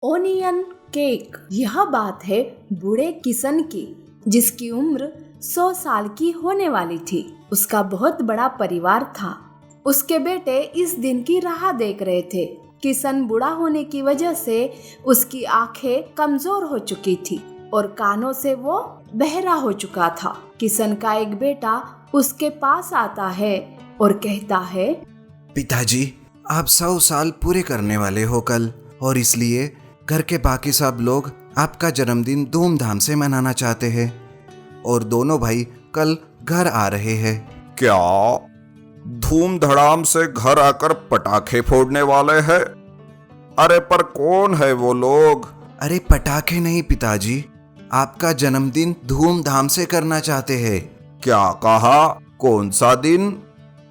Onion cake. यह बात है बूढ़े किशन की, जिसकी उम्र 100 साल की होने वाली थी। उसका बहुत बड़ा परिवार था। उसके बेटे इस दिन की राह देख रहे थे। किशन बूढ़ा होने की वजह से उसकी आंखें कमजोर हो चुकी थी और कानों से वो बहरा हो चुका था। किशन का एक बेटा उसके पास आता है और कहता है, पिताजी, आप 100 साल पूरे करने वाले हो कल, और इसलिए घर के बाकी सब लोग आपका जन्मदिन धूमधाम से मनाना चाहते हैं और दोनों भाई कल घर आ रहे हैं। क्या धूमधड़ाम से घर आकर पटाखे फोड़ने वाले हैं? अरे पर कौन है वो लोग? अरे पटाखे नहीं पिताजी, आपका जन्मदिन धूमधाम से करना चाहते हैं। क्या कहा? कौन सा दिन?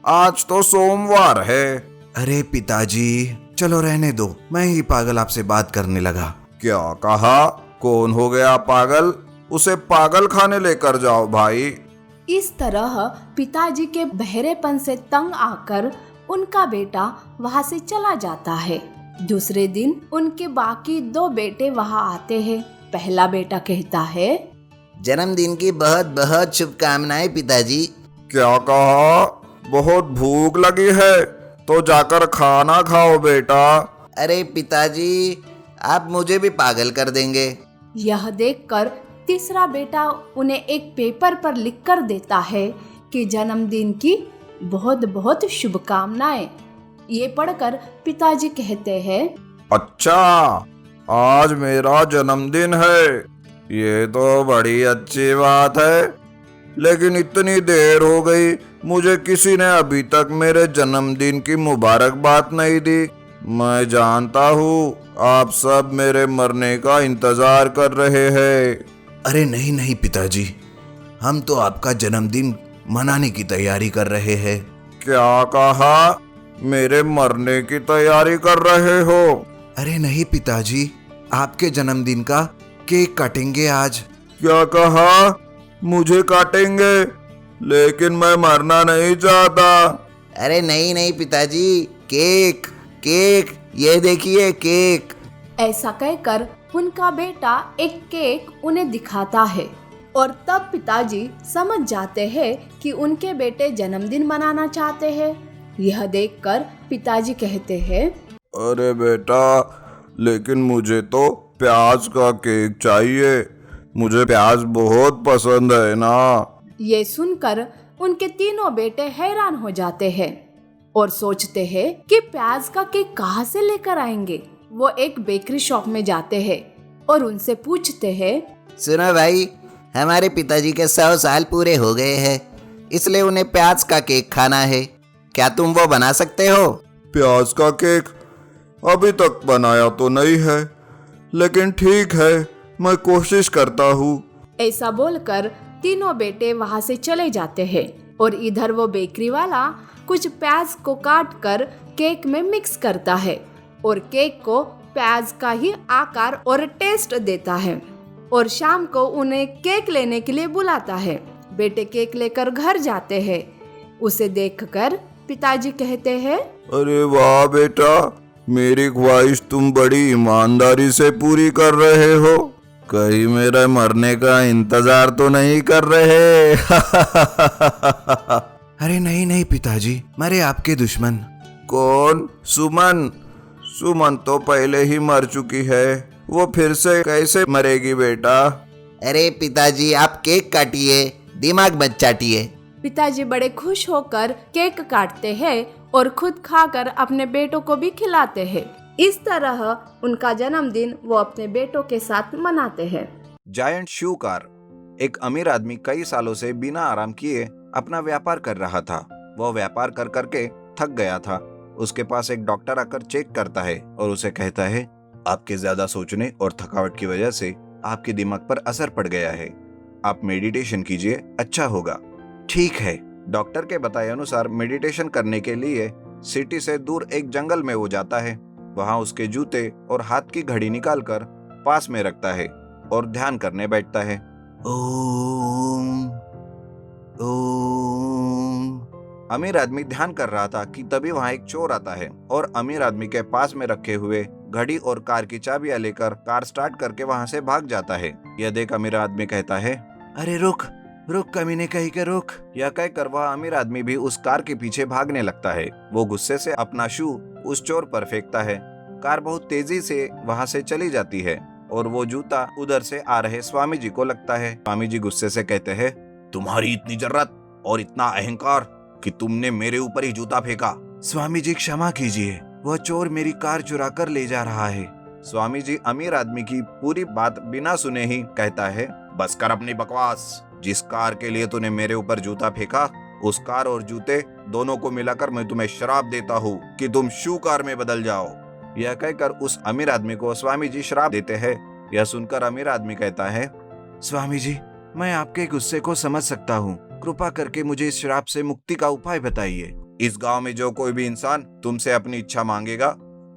आज तो सोमवार है। अरे पिताजी, चलो रहने दो, मैं ही पागल आपसे बात करने लगा। क्या कहा? कौन हो गया पागल? उसे पागल खाने लेकर जाओ भाई। इस तरह पिताजी के बहरेपन से तंग आकर उनका बेटा वहां से चला जाता है। दूसरे दिन उनके बाकी 2 बेटे वहां आते हैं। पहला बेटा कहता है, जन्मदिन की बहुत बहुत शुभकामनाएं पिताजी। क्या कहा? बहुत भूख लगी है तो जाकर खाना खाओ बेटा। अरे पिताजी, आप मुझे भी पागल कर देंगे। यह देखकर तीसरा बेटा उन्हें एक पेपर पर लिखकर देता है कि जन्मदिन की बहुत बहुत शुभकामनाएं। ये पढ़कर पिताजी कहते हैं, अच्छा, आज मेरा जन्मदिन है, ये तो बड़ी अच्छी बात है। लेकिन इतनी देर हो गई, मुझे किसी ने अभी तक मेरे जन्मदिन की मुबारकबाद नहीं दी। मैं जानता हूँ आप सब मेरे मरने का इंतजार कर रहे हैं। अरे नहीं नहीं पिताजी, हम तो आपका जन्मदिन मनाने की तैयारी कर रहे हैं। क्या कहा? मेरे मरने की तैयारी कर रहे हो? अरे नहीं पिताजी, आपके जन्मदिन का केक काटेंगे आज। क्या कहा? मुझे काटेंगे? लेकिन मैं मरना नहीं चाहता। अरे नहीं नहीं पिताजी, केक केक, ये देखिए केक। ऐसा कहकर उनका बेटा एक केक उन्हें दिखाता है और तब पिताजी समझ जाते हैं कि उनके बेटे जन्मदिन मनाना चाहते हैं। यह देखकर पिताजी कहते हैं, अरे बेटा, लेकिन मुझे तो प्याज का केक चाहिए। मुझे प्याज बहुत पसंद है ना। ये सुनकर उनके तीनों बेटे हैरान हो जाते हैं और सोचते हैं कि प्याज का केक कहाँ से लेकर आएंगे। वो एक बेकरी शॉप में जाते हैं और उनसे पूछते हैं, सुनो भाई, हमारे पिताजी के 100 साल पूरे हो गए हैं, इसलिए उन्हें प्याज का केक खाना है। क्या तुम वो बना सकते हो? प्याज का केक अभी तक बनाया तो नहीं है, लेकिन ठीक है, मैं कोशिश करता हूँ। ऐसा बोलकर तीनों बेटे वहाँ से चले जाते हैं और इधर वो बेकरी वाला कुछ प्याज को काट कर केक में मिक्स करता है और केक को प्याज का ही आकार और टेस्ट देता है और शाम को उन्हें केक लेने के लिए बुलाता है। बेटे केक लेकर घर जाते हैं। उसे देखकर पिताजी कहते हैं, अरे वाह बेटा, मेरी ख्वाहिश तुम बड़ी ईमानदारी से पूरी कर रहे हो। कहीं मेरे मरने का इंतजार तो नहीं कर रहे? अरे नहीं नहीं पिताजी, मरे आपके दुश्मन। कौन? सुमन? सुमन तो पहले ही मर चुकी है, वो फिर से कैसे मरेगी बेटा? अरे पिताजी, आप केक काटिए, दिमाग मत चाटिए। पिताजी बड़े खुश होकर केक काटते हैं और खुद खाकर अपने बेटों को भी खिलाते हैं। इस तरह उनका जन्मदिन वो अपने बेटों के साथ मनाते हैं। जायंट शूकार। एक अमीर आदमी कई सालों से बिना आराम किए अपना व्यापार कर रहा था। वह व्यापार कर करके थक गया था। उसके पास एक डॉक्टर आकर चेक करता है और उसे कहता है, आपके ज्यादा सोचने और थकावट की वजह से आपके दिमाग पर असर पड़ गया है। आप मेडिटेशन कीजिए, अच्छा होगा। ठीक है। डॉक्टर के बताए अनुसार मेडिटेशन करने के लिए सिटी से दूर एक जंगल में वो जाता है। वहां उसके जूते और हाथ की घड़ी निकालकर पास में रखता है और ध्यान करने बैठता है। ओम ओम। अमीर आदमी ध्यान कर रहा था कि तभी वहां एक चोर आता है और अमीर आदमी के पास में रखे हुए घड़ी और कार की चाबियां लेकर कार स्टार्ट करके वहां से भाग जाता है। यह देख अमीर आदमी कहता है, अरे रुक रुक कमीने कहीं के रुक। यह कहकर वह अमीर आदमी भी उस कार के पीछे भागने लगता है। वो गुस्से से अपना शू उस चोर पर फेंकता है। कार बहुत तेजी से वहां से चली जाती है और वो जूता उधर से आ रहे स्वामी जी को लगता है। स्वामी जी गुस्से से कहते हैं, तुम्हारी इतनी जर्रत और इतना अहंकार कि तुमने मेरे ऊपर ही जूता फेंका। स्वामी जी क्षमा कीजिए, वह चोर मेरी कार चुरा कर ले जा रहा है। स्वामी जी अमीर आदमी की पूरी बात बिना सुने ही कहता है, बस कर अपनी बकवास। जिस कार के लिए तूने मेरे ऊपर जूता फेंका, उस कार और जूते दोनों को मिलाकर मैं तुम्हें श्राप देता हूँ कि तुम शू कार में बदल जाओ। यह कहकर उस अमीर आदमी को स्वामी जी श्राप देते हैं। यह सुनकर अमीर आदमी कहता है, स्वामी जी, मैं आपके गुस्से को समझ सकता हूँ, कृपा करके मुझे इस श्राप से मुक्ति का उपाय बताइए। इस गांव में जो कोई भी इंसान तुमसे अपनी इच्छा मांगेगा,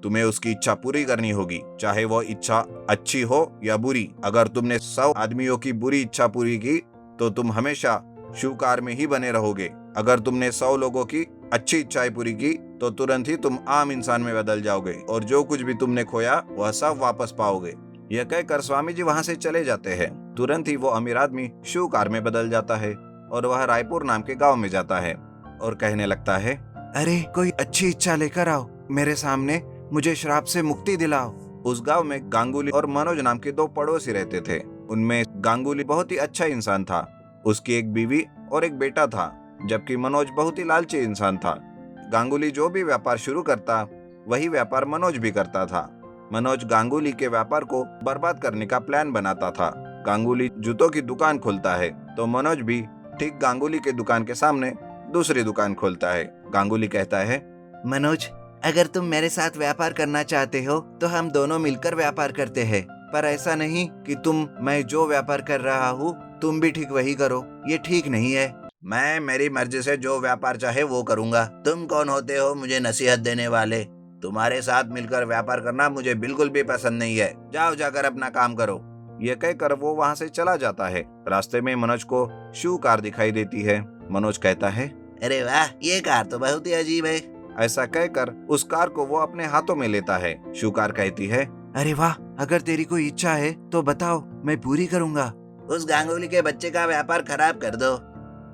तुम्हें उसकी इच्छा पूरी करनी होगी, चाहे वो इच्छा अच्छी हो या बुरी। अगर तुमने 100 आदमियों की बुरी इच्छा पूरी की तो तुम हमेशा शू कार में ही बने रहोगे। अगर तुमने 100 लोगों की अच्छी इच्छाएं पूरी की तो तुरंत ही तुम आम इंसान में बदल जाओगे और जो कुछ भी तुमने खोया वह सब वापस पाओगे। यह कहकर स्वामी जी वहां से चले जाते हैं। तुरंत ही वो अमीर आदमी शू कार में बदल जाता है और वह रायपुर नाम के गांव में जाता है और कहने लगता है, अरे कोई अच्छी इच्छा लेकर आओ मेरे सामने, मुझे श्राप से मुक्ति दिलाओ। उस गांव में गांगुली और मनोज नाम के 2 पड़ोसी रहते थे। उनमें गांगुली बहुत ही अच्छा इंसान था। उसकी एक बीवी और एक बेटा था, जबकि मनोज बहुत ही लालची इंसान था। गांगुली जो भी व्यापार शुरू करता वही व्यापार मनोज भी करता था। मनोज गांगुली के व्यापार को बर्बाद करने का प्लान बनाता था। गांगुली जूतों की दुकान खोलता है तो मनोज भी ठीक गांगुली के दुकान के सामने दूसरी दुकान खोलता है। गांगुली कहता है, मनोज, अगर तुम मेरे साथ व्यापार करना चाहते हो तो हम दोनों मिलकर व्यापार करते हैं, पर ऐसा नहीं कि मैं जो व्यापार कर रहा हूँ तुम भी ठीक वही करो, ये ठीक नहीं है। मैं मेरी मर्जी से जो व्यापार चाहे वो करूंगा। तुम कौन होते हो मुझे नसीहत देने वाले? तुम्हारे साथ मिलकर व्यापार करना मुझे बिल्कुल भी पसंद नहीं है। जाओ जाकर अपना काम करो। ये कहकर वो वहाँ से चला जाता है। रास्ते में मनोज को शू कार दिखाई देती है। मनोज कहता है, अरे वाह, ये कार तो बहुत ही अजीब है। ऐसा कहकर उस कार को वो अपने हाथों में लेता है। शू कार कहती है, अरे वाह, अगर तेरी कोई इच्छा है तो बताओ, मैं पूरी करूँगा। उस गांगुली के बच्चे का व्यापार खराब कर दो।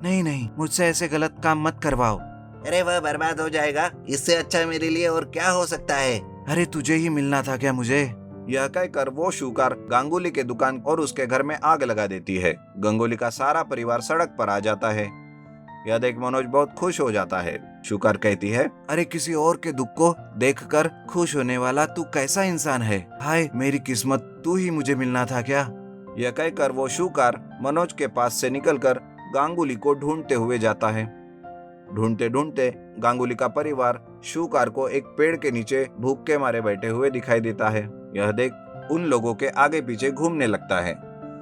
नहीं नहीं, मुझसे ऐसे गलत काम मत करवाओ। अरे वह बर्बाद हो जाएगा, इससे अच्छा मेरे लिए और क्या हो सकता है। अरे तुझे ही मिलना था क्या मुझे? यह कहकर वो शूकार गांगुली के दुकान और उसके घर में आग लगा देती है। गांगुली का सारा परिवार सड़क पर आ जाता है। यह देख मनोज बहुत खुश हो जाता है। शूकार कहती है, अरे किसी और के दुख को देखकर खुश होने वाला तू कैसा इंसान है। हाय मेरी किस्मत, तू ही मुझे मिलना था क्या? यह कहकर वो शूकार मनोज के पास से निकलकर गांगुली को ढूंढते हुए जाता है। ढूंढते ढूंढते गांगुली का परिवार शूकार को एक पेड़ के नीचे भूख के मारे बैठे हुए दिखाई देता है। यह देख उन लोगों के आगे पीछे घूमने लगता है।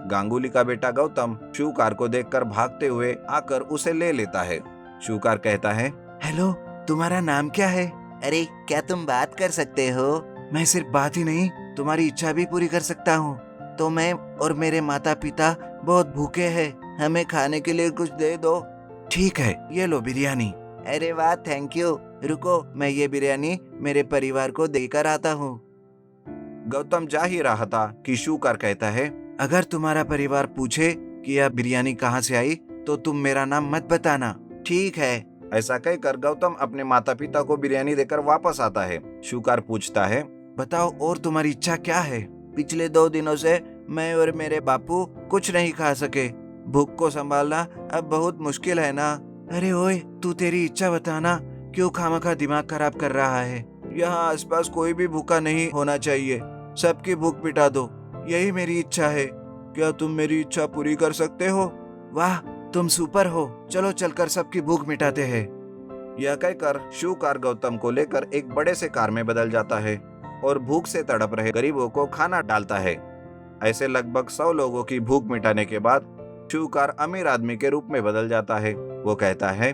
गांगुली का बेटा गौतम शूकार को देखकर भागते हुए आकर उसे ले लेता है। शूकार कहता है, हेलो, तुम्हारा नाम क्या है? अरे क्या तुम बात कर सकते हो? मैं सिर्फ बात ही नहीं, तुम्हारी इच्छा भी पूरी कर सकता हूँ। तो मैं और मेरे माता पिता बहुत भूखे हैं, हमें खाने के लिए कुछ दे दो। ठीक है, ये लो बिरयानी। अरे वाह, थैंक यू। रुको, मैं ये बिरयानी मेरे परिवार को देकर आता हूँ। गौतम जा ही रहा था कि शूकार कहता है, अगर तुम्हारा परिवार पूछे कि यह बिरयानी कहाँ से आई तो तुम मेरा नाम मत बताना, ठीक है? ऐसा कहकर गौतम अपने माता पिता को बिरयानी देकर वापस आता है। शूकार पूछता है, बताओ और तुम्हारी इच्छा क्या है? पिछले 2 दिनों से मैं और मेरे बापू कुछ नहीं खा सके। भूख को संभालना अब बहुत मुश्किल है ना। अरे ओए, तू तेरी इच्छा बताना, क्यों खामखा दिमाग खराब कर रहा है? यहाँ आसपास कोई भी भूखा नहीं होना चाहिए, सबकी भूख मिटा दो, यही मेरी इच्छा है। क्या तुम मेरी इच्छा पूरी कर सकते हो? वाह, तुम सुपर हो, चलो चलकर सबकी भूख मिटाते हैं। यह कहकर शूकार गौतम को लेकर एक बड़े से कार में बदल जाता है और भूख से तड़प रहे गरीबों को खाना डालता है। ऐसे लगभग 100 लोगों की भूख मिटाने के बाद शूकार अमीर आदमी के रूप में बदल जाता है। वो कहता है,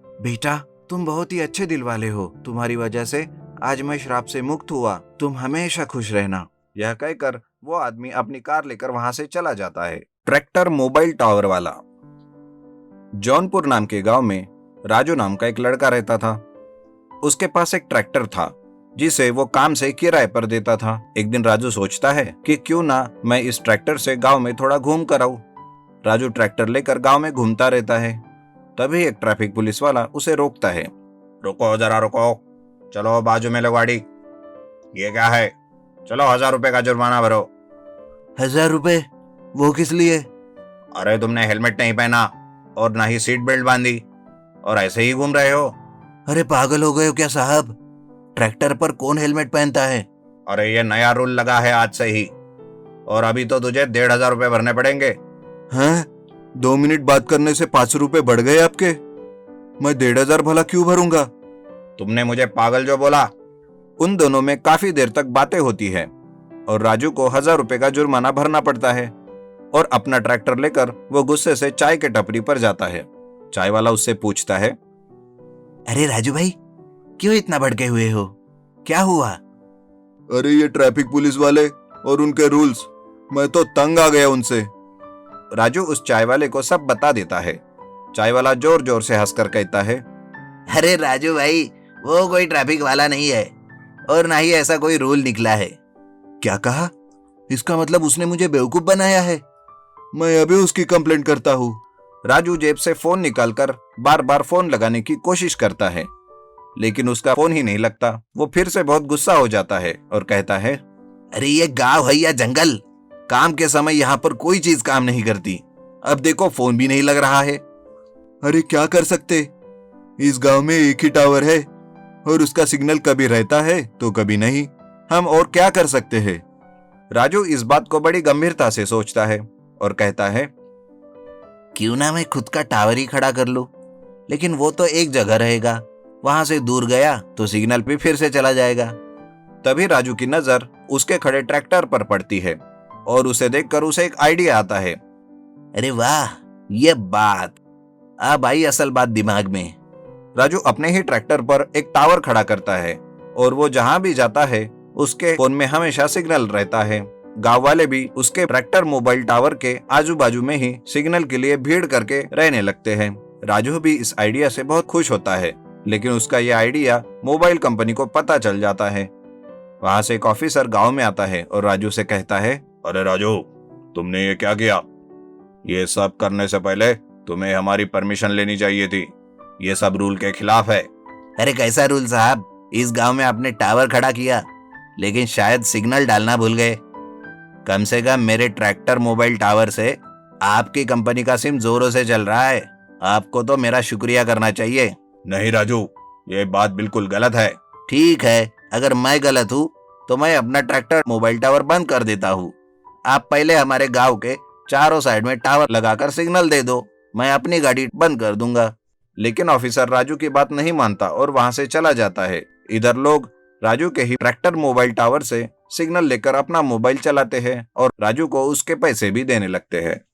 बेटा, तुम बहुत ही अच्छे दिल वाले हो, तुम्हारी वजह से आज मैं श्राप से मुक्त हुआ, तुम हमेशा खुश रहना। यह कहकर वो आदमी अपनी कार लेकर वहां से चला जाता है। ट्रैक्टर मोबाइल टावर वाला। जौनपुर नाम के गांव में राजू नाम का एक लड़का रहता था। उसके पास एक ट्रैक्टर था। जिसे वो काम से किराए पर देता था। एक दिन राजू सोचता है कि क्यों ना मैं इस ट्रैक्टर से गांव में थोड़ा घूम कर आऊं। राजू ट्रैक्टर लेकर गांव में घूमता रहता है। तभी एक ट्रैफिक पुलिस वाला उसे रोकता है। रुको जरा रुको, चलो बाजू में लो गाड़ी। ये क्या है? चलो 1000 रुपए का जुर्माना भरो। 1000 रुपए? वो किस लिए? अरे तुमने हेलमेट नहीं पहना और ना ही सीट बेल्ट बांधी और ऐसे ही घूम रहे हो। अरे पागल हो गए हो क्या साहब? ट्रैक्टर पर कौन हेलमेट पहनता है? अरे ये नया रूल लगा है आज से ही, और अभी तो तुझे 1500 रुपए भरने पड़ेंगे। हैं? 2 मिनट बात करने से 500 रुपए बढ़ गए आपके? मैं 1500 भला क्यों भरूंगा? तुमने मुझे पागल जो बोला। उन दोनों में काफी देर तक बातें होती है और राजू को 1000 रुपए का जुर्माना भरना पड़ता है और अपना ट्रैक्टर लेकर वो गुस्से से चाय के टपरी पर जाता है। चाय वाला उससे पूछता है, अरे राजू भाई, क्यों इतना भड़के हुए हो? क्या हुआ? अरे ये ट्रैफिक पुलिस वाले और उनके रूल्स, मैं तो तंग आ गया उनसे। राजू उस चाय वाले को सब बता देता है। चाय वाला जोर जोर से हंसकर कहता है, अरे राजू भाई, वो कोई ट्रैफिक वाला नहीं है और ना ही ऐसा कोई रूल निकला है। क्या कहा? इसका मतलब उसने मुझे बेवकूफ बनाया है। मैं अभी उसकी कंप्लेंट करता हूँ। राजू जेब से फोन निकालकर बार बार फोन लगाने की कोशिश करता है, लेकिन उसका फोन ही नहीं लगता। वो फिर से बहुत गुस्सा हो जाता है और कहता है, अरे ये गांव है या जंगल? काम के समय यहाँ पर कोई चीज काम नहीं करती। अब देखो फोन भी नहीं लग रहा है। अरे क्या कर सकते, इस गांव में एक ही टावर है और उसका सिग्नल कभी रहता है तो कभी नहीं। हम और क्या कर सकते हैं? राजू इस बात को बड़ी गंभीरता से सोचता है और कहता है, क्यों ना मैं खुद का टावर ही खड़ा कर लूं, लेकिन वो तो एक जगह रहेगा, वहां से दूर गया तो सिग्नल पे फिर से चला जाएगा। तभी राजू की नजर उसके खड़े ट्रैक्टर पर पड़ती है और उसे देखकर उसे एक आइडिया आता है। अरे वाह, ये बात अब आई असल बात दिमाग में। राजू अपने ही ट्रैक्टर पर एक टावर खड़ा करता है और वो जहां भी जाता है उसके फोन में हमेशा सिग्नल रहता है। गांव वाले भी उसके ट्रैक्टर मोबाइल टावर के आजू बाजू में ही सिग्नल के लिए भीड़ करके रहने लगते हैं। राजू भी इस आइडिया से बहुत खुश होता है, लेकिन उसका यह आइडिया मोबाइल कंपनी को पता चल जाता है। वहां से एक ऑफिसर गांव में आता है और राजू से कहता है, अरे राजू, तुमने ये क्या किया? ये सब करने से पहले तुम्हें हमारी परमिशन लेनी चाहिए थी। ये सब रूल के खिलाफ है। अरे कैसा रूल साहब? इस गांव में आपने टावर खड़ा किया, लेकिन शायद सिग्नल डालना भूल गए। कम से कम मेरे ट्रैक्टर मोबाइल टावर से आपकी कंपनी का सिम जोरों से चल रहा है। आपको तो मेरा शुक्रिया करना चाहिए। नहीं राजू, ये बात बिल्कुल गलत है। ठीक है, अगर मैं गलत हूँ तो मैं अपना ट्रैक्टर मोबाइल टावर बंद कर देता हूँ। आप पहले हमारे गांव के चारों साइड में टावर लगाकर सिग्नल दे दो, मैं अपनी गाड़ी बंद कर दूंगा। लेकिन ऑफिसर राजू की बात नहीं मानता और वहां से चला जाता है। इधर लोग राजू के ही ट्रैक्टर मोबाइल टावर से सिग्नल लेकर अपना मोबाइल चलाते हैं और राजू को उसके पैसे भी देने लगते हैं।